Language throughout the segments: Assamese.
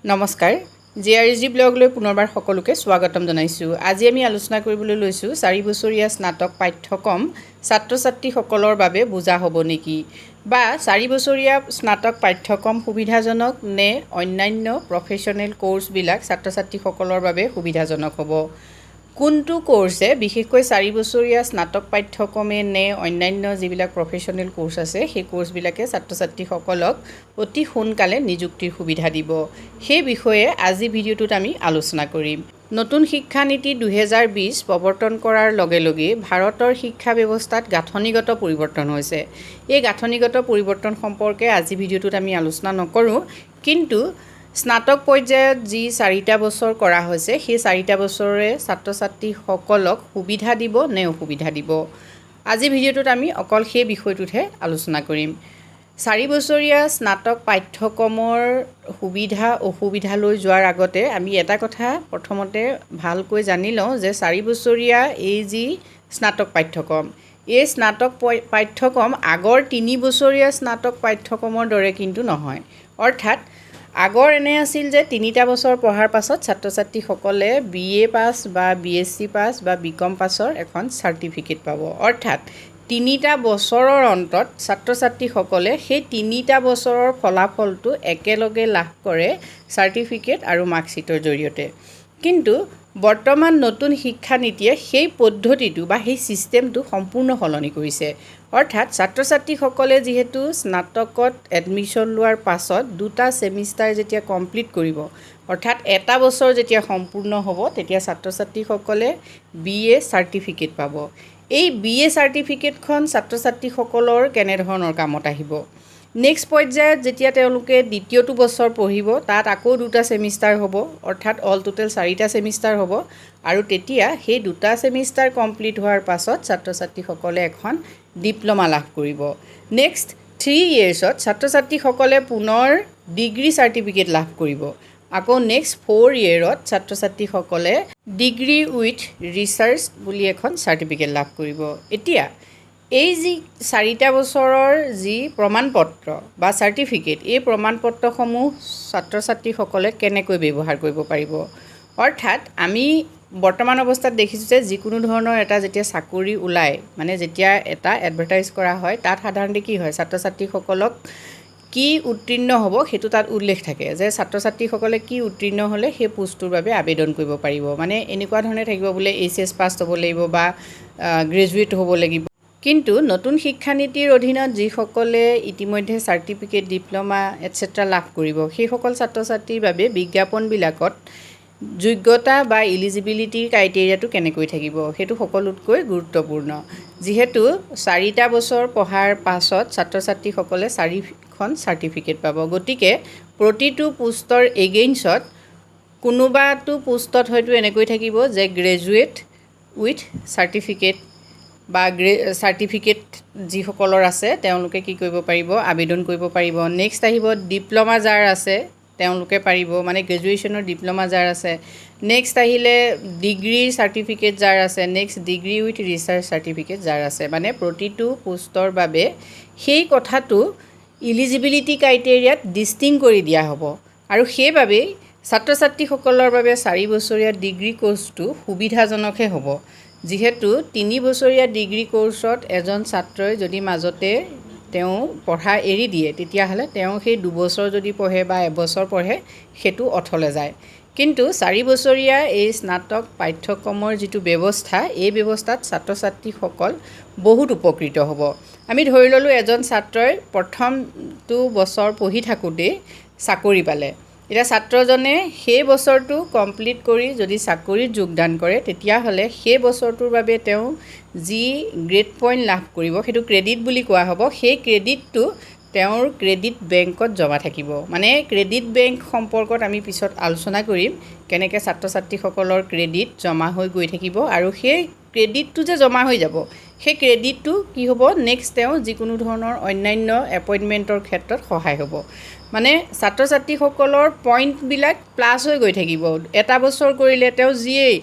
নমস্কাৰ জিআৰজি ব্লগলৈ পুনৰবাৰ সকলোকে স্বাগতম জনাইছোঁ। আজি আমি আলোচনা কৰিবলৈ লৈছোঁ 4 বছৰীয়া স্নাতক পাঠ্যক্ৰম ছাত্ৰ ছাত্ৰীসকলৰ বাবে বুজা হ'ব নেকি বা 4 বছৰীয়া স্নাতক পাঠ্যক্ৰম সুবিধাজনক নে অন্যান্য প্ৰফেশ্যনেল কোৰ্ছবিলাক ছাত্ৰ ছাত্ৰীসকলৰ বাবে সুবিধাজনক হ'ব। কোনটো কোৰ্ছে বিশেষকৈ 4 বছৰীয়া স্নাতক পাঠ্যক্ৰমে নে অন্যান্য যিবিলাক প্ৰফেশ্যনেল কোৰ্ছ আছে সেই কোৰ্ছবিলাকে ছাত্ৰ ছাত্ৰীসকলক অতি সোনকালে নিযুক্তিৰ সুবিধা দিব, সেই বিষয়ে আজি ভিডিঅ'টোত আমি আলোচনা কৰিম। নতুন শিক্ষা নীতি 2020 প্ৰৱৰ্তন কৰাৰ লগে লগে ভাৰতৰ শিক্ষা ব্যৱস্থাত গাঁথনিগত পৰিৱৰ্তন হৈছে। এই গাঁথনিগত পৰিৱৰ্তন সম্পৰ্কে আজি ভিডিঅ'টোত আমি আলোচনা নকৰোঁ, কিন্তু স্নাতক পৰ্যায়ত যি 4টা বছৰ কৰা হৈছে সেই 4টা বছৰে ছাত্ৰ ছাত্ৰীসকলক সুবিধা দিব নে অসুবিধা দিব, আজি ভিডিঅ'টোত আমি অকল সেই বিষয়টোতহে আলোচনা কৰিম। 4 বছৰীয়া স্নাতক পাঠ্যক্ৰমৰ সুবিধা অসুবিধালৈ যোৱাৰ আগতে আমি এটা কথা প্ৰথমতে ভালকৈ জানি লওঁ যে 4 বছৰীয়া এই যি স্নাতক পাঠ্যক্ৰম, এই স্নাতক পাঠ্যক্ৰম আগৰ 3 বছৰীয়া স্নাতক পাঠ্যক্ৰমৰ দৰে কিন্তু নহয়। অৰ্থাৎ আগৰ এনে আছিল যে 3টা বছৰ পঢ়াৰ পাছত ছাত্ৰ ছাত্ৰীসকলে BA পাছ বা BSc পাছ বা BCom পাছৰ এখন চাৰ্টিফিকেট পাব। অৰ্থাৎ 3টা বছৰৰ অন্তত ছাত্ৰ ছাত্ৰীসকলে সেই 3টা বছৰৰ ফলাফলটো একেলগে লাভ কৰে চাৰ্টিফিকেট আৰু মাৰ্কশ্বিটৰ জৰিয়তে। কিন্তু বৰ্তমান নতুন শিক্ষা নীতিয়ে সেই পদ্ধতিটো বা সেই ছিষ্টেমটো সম্পূৰ্ণ সলনি কৰিছে। অৰ্থাৎ ছাত্ৰ ছাত্ৰীসকলে যিহেতু স্নাতকত এডমিশ্যন লোৱাৰ পাছত 2টা ছেমিষ্টাৰ যেতিয়া কমপ্লিট কৰিব, অৰ্থাৎ এটা বছৰ যেতিয়া সম্পূৰ্ণ হ'ব, তেতিয়া ছাত্ৰ ছাত্ৰীসকলে BA চাৰ্টিফিকেট পাব। এই BA চাৰ্টিফিকেটখন ছাত্ৰ ছাত্ৰীসকলৰ কেনেধৰণৰ কামত আহিব, নেক্সট পৰ্যায়ত যেতিয়া তেওঁলোকে দ্বিতীয়টো বছৰ পঢ়িব, তাত আকৌ 2টা ছেমিষ্টাৰ হ'ব, অৰ্থাৎ অল টোটেল 4টা ছেমিষ্টাৰ হ'ব, আৰু তেতিয়া সেই 2টা ছেমিষ্টাৰ কমপ্লিট হোৱাৰ পাছত ছাত্ৰ ছাত্ৰীসকলে এখন ডিপ্ল'মা লাভ কৰিব। নেক্সট 3 ইয়েৰ্ছত ছাত্ৰ ছাত্ৰীসকলে পুনৰ ডিগ্ৰী চাৰ্টিফিকেট লাভ কৰিব। আকৌ নেক্সট 4 ইয়েৰত ছাত্ৰ ছাত্ৰীসকলে ডিগ্ৰী উইথ ৰিচাৰ্চ বুলি এখন চাৰ্টিফিকেট লাভ কৰিব। এতিয়া এই যি 4টা বছৰৰ যি প্ৰমাণপত্ৰ বা চাৰ্টিফিকেট, এই প্ৰমাণপত্ৰসমূহ ছাত্ৰ ছাত্ৰীসকলে কেনেকৈ ব্যৱহাৰ কৰিব পাৰিব। অৰ্থাৎ আমি বৰ্তমান অৱস্থাত দেখিছোঁ যে যিকোনো ধৰণৰ এটা যেতিয়া চাকৰি ওলায়, মানে যেতিয়া এটা এডভাৰটাইজ কৰা হয়, তাত সাধাৰণতে কি হয়, ছাত্ৰ ছাত্ৰীসকলক কি উত্তীৰ্ণ হ'ব সেইটো তাত উল্লেখ থাকে যে ছাত্ৰ ছাত্ৰীসকলে কি উত্তীৰ্ণ হ'লে সেই পোষ্টটোৰ বাবে আবেদন কৰিব পাৰিব। মানে এনেকুৱা ধৰণে থাকিব বোলে HS পাছ হ'ব লাগিব বা গ্ৰেজুৱেট হ'ব লাগিব। কিন্তু নতুন শিক্ষানীতিৰ অধীনত যিসকলে ইতিমধ্যে চাৰ্টিফিকেট, ডিপ্ল'মা এটচেট্ৰা লাভ কৰিব, সেইসকল ছাত্ৰ ছাত্ৰীৰ বাবে বিজ্ঞাপনবিলাকত যোগ্যতা বা ইলিজিবিলিটিৰ ক্ৰাইটেৰিয়াটো কেনেকৈ থাকিব সেইটো সকলোতকৈ গুৰুত্বপূৰ্ণ। যিহেতু 4টা বছৰ পঢ়াৰ পাছত ছাত্ৰ ছাত্ৰীসকলে 4খন চাৰ্টিফিকেট পাব, গতিকে প্ৰতিটো পোষ্টৰ এগেইনষ্টত কোনোবাটো পোষ্টত হয়তো এনেকৈ থাকিব যে গ্ৰেজুৱেট উইথ চাৰ্টিফিকেট বা চাৰ্টিফিকেট যিসকলৰ আছে তেওঁলোকে কি কৰিব পাৰিব, আবেদন কৰিব পাৰিব। নেক্সট আহিব ডিপ্ল'মা যাৰ আছে তেওঁলোকে পাৰিব, মানে গ্ৰেজুৱেশ্যনৰ ডিপ্ল'মা যাৰ আছে। নেক্সট আহিলে ডিগ্ৰী চাৰ্টিফিকেট যাৰ আছে, next degree with research certificate যাৰ আছে। মানে প্ৰতিটো পোষ্টৰ বাবে সেই কথাটো ইলিজিবিলিটি ক্ৰাইটেৰিয়াত ডিষ্টিং কৰি দিয়া হ'ব, আৰু সেইবাবেই ছাত্ৰ ছাত্ৰীসকলৰ বাবে 4 বছৰীয়া ডিগ্ৰী কোৰ্ছটো সুবিধাজনকহে হ'ব। যিহেতু 3 বছৰীয়া ডিগ্ৰী কোৰ্ছত এজন ছাত্ৰই যদি মাজতে তেওঁ পঢ়া এৰি দিয়ে, তেতিয়াহ'লে তেওঁ সেই 2 বছৰ যদি পঢ়ে বা এবছৰ পঢ়ে সেইটো অথলে যায়। কিন্তু 4 বছৰীয়া এই স্নাতক পাঠ্যক্ৰমৰ যিটো ব্যৱস্থা, এই ব্যৱস্থাত ছাত্ৰ ছাত্ৰীসকল বহুত উপকৃত হ'ব। আমি ধৰি ল'লোঁ এজন ছাত্ৰই প্ৰথমটো বছৰ পঢ়ি থাকোঁতেই চাকৰি পালে। এতিয়া ছাত্ৰজনে সেই বছৰটো কমপ্লিট কৰি যদি চাকৰিত যোগদান কৰে, তেতিয়াহ'লে সেই বছৰটোৰ বাবে তেওঁ যি গ্ৰেড পইণ্ট লাভ কৰিব সেইটো ক্ৰেডিট বুলি কোৱা হ'ব। সেই ক্ৰেডিটটো তেওঁৰ ক্ৰেডিট বেংকত জমা থাকিব। মানে ক্ৰেডিট বেংক সম্পৰ্কত আমি পিছত আলোচনা কৰিম, কেনেকৈ ছাত্ৰ ছাত্ৰীসকলৰ ক্ৰেডিট জমা হৈ গৈ থাকিব, আৰু সেই ক্ৰেডিটটো যে জমা হৈ যাব, সেই ক্ৰেডিটটো কি হ'ব, নেক্সট তেওঁ যিকোনো ধৰণৰ অন্যান্য এপইণ্টমেণ্টৰ ক্ষেত্ৰত সহায় হ'ব। মানে ছাত্ৰ ছাত্ৰীসকলৰ পইণ্টবিলাক প্লাছ হৈ গৈ থাকিব। এটা বছৰ কৰিলে তেওঁ যিয়েই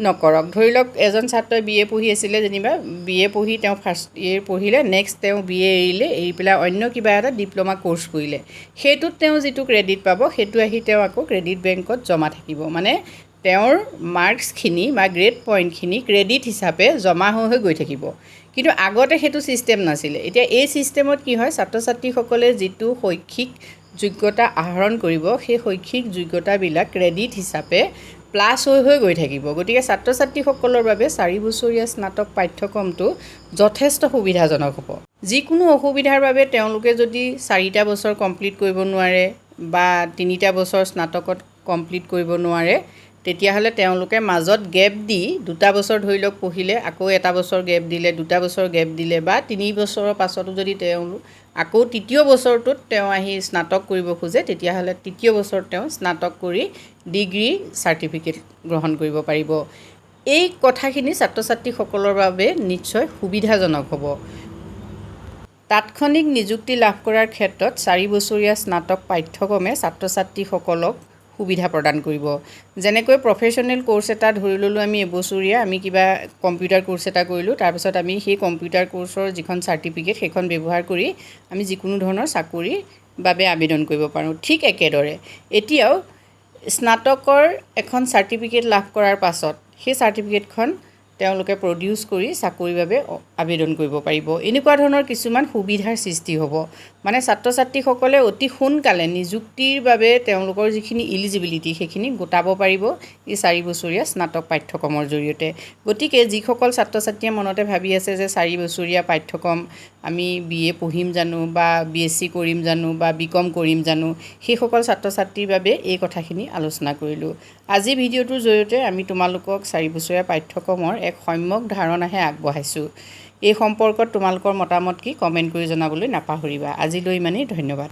নকৰক, ধৰি লওক এজন ছাত্ৰই BA পঢ়ি আছিলে, যেনিবা BA পঢ়ি তেওঁ ফাৰ্ষ্ট ইয়েৰ পঢ়িলে, নেক্সট তেওঁ BA এৰিলে, এৰি পেলাই অন্য কিবা এটা ডিপ্ল'মা কোৰ্চ কৰিলে, সেইটোত তেওঁ যিটো ক্ৰেডিট পাব সেইটো আহি তেওঁ আকৌ ক্ৰেডিট বেংকত জমা থাকিব। মানে তেওঁৰ মাৰ্কছখিনি বা গ্ৰেড পইণ্টখিনি ক্ৰেডিট হিচাপে জমা হৈ গৈ থাকিব। কিন্তু আগতে সেইটো ছিষ্টেম নাছিলে। এতিয়া এই ছিষ্টেমত কি হয়, ছাত্ৰ ছাত্ৰীসকলে যিটো শৈক্ষিক যোগ্যতা আহৰণ কৰিব, সেই শৈক্ষিক যোগ্যতাবিলাক ক্ৰেডিট হিচাপে প্লাছ হৈ গৈ থাকিব। গতিকে ছাত্ৰ ছাত্ৰীসকলৰ বাবে 4 বছৰীয়া স্নাতক পাঠ্যক্ৰমটো যথেষ্ট সুবিধাজনক হ'ব। যিকোনো অসুবিধাৰ বাবে তেওঁলোকে যদি 4টা বছৰ কমপ্লিট কৰিব নোৱাৰে বা 3টা বছৰ স্নাতকত কমপ্লিট কৰিব নোৱাৰে, তেতিয়াহ'লে তেওঁলোকে মাজত গেপ দি 2টা বছৰ ধৰি লওক পঢ়িলে, আকৌ 1টা বছৰ গেপ দিলে, 2টা বছৰ গেপ দিলে, বা 3 বছৰৰ পাছতো যদি তেওঁলোক আকৌ 3য় বছৰটোত তেওঁ আহি স্নাতক কৰিব খোজে, তেতিয়াহ'লে 3য় বছৰত তেওঁ স্নাতক কৰি ডিগ্ৰী চাৰ্টিফিকেট গ্ৰহণ কৰিব পাৰিব। এই কথাখিনি ছাত্ৰ ছাত্ৰীসকলৰ বাবে নিশ্চয় সুবিধাজনক হ'ব। তাৎক্ষণিক নিযুক্তি লাভ কৰাৰ ক্ষেত্ৰত 4 বছৰীয়া স্নাতক পাঠ্যক্ৰমে ছাত্ৰ ছাত্ৰীসকলক সুবিধা প্ৰদান কৰিব। যেনেকৈ প্ৰফেশ্যনেল কোৰ্চ এটা ধৰি ল'লোঁ, আমি এবছৰীয়া আমি কিবা কম্পিউটাৰ কোৰ্চ এটা কৰিলোঁ, তাৰপিছত আমি সেই কম্পিউটাৰ কোৰ্চৰ যিখন চাৰ্টিফিকেট সেইখন ব্যৱহাৰ কৰি আমি যিকোনো ধৰণৰ চাকৰিৰ বাবে আবেদন কৰিব পাৰোঁ। ঠিক একেদৰে এতিয়াও স্নাতকৰ এখন চাৰ্টিফিকেট লাভ কৰাৰ পাছত সেই চাৰ্টিফিকেটখন তেওঁলোকে প্ৰডিউচ কৰি চাকৰিৰ বাবে আবেদন কৰিব পাৰিব। এনেকুৱা ধৰণৰ কিছুমান সুবিধাৰ সৃষ্টি হ'ব। মানে ছাত্ৰ ছাত্ৰীসকলে অতি সোনকালে নিযুক্তিৰ বাবে তেওঁলোকৰ যিখিনি ইলিজিবিলিটি সেইখিনি গোটাব পাৰিব এই 4 বছৰীয়া স্নাতক পাঠ্যক্ৰমৰ জৰিয়তে। গতিকে যিসকল ছাত্ৰ ছাত্ৰীয়ে মনতে ভাবি আছে যে 4 বছৰীয়া পাঠ্যক্ৰম আমি BA পঢ়িম জানো বা BSc কৰিম জানো বা BCom কৰিম জানো, সেইসকল ছাত্ৰ ছাত্ৰীৰ বাবে এই কথাখিনি আলোচনা কৰিলোঁ। আজি ভিডিঅ'টোৰ জৰিয়তে আমি তোমালোকক 4 বছৰীয়া পাঠ্যক্ৰমৰ এক সম্যক ধাৰণাহে আগবঢ়াইছোঁ। এই সম্পৰ্কত তোমালোকৰ মতামত কি কমেণ্ট কৰি জনাবলৈ নাপাহৰিবা। আজিলৈ ইমানেই, ধন্যবাদ।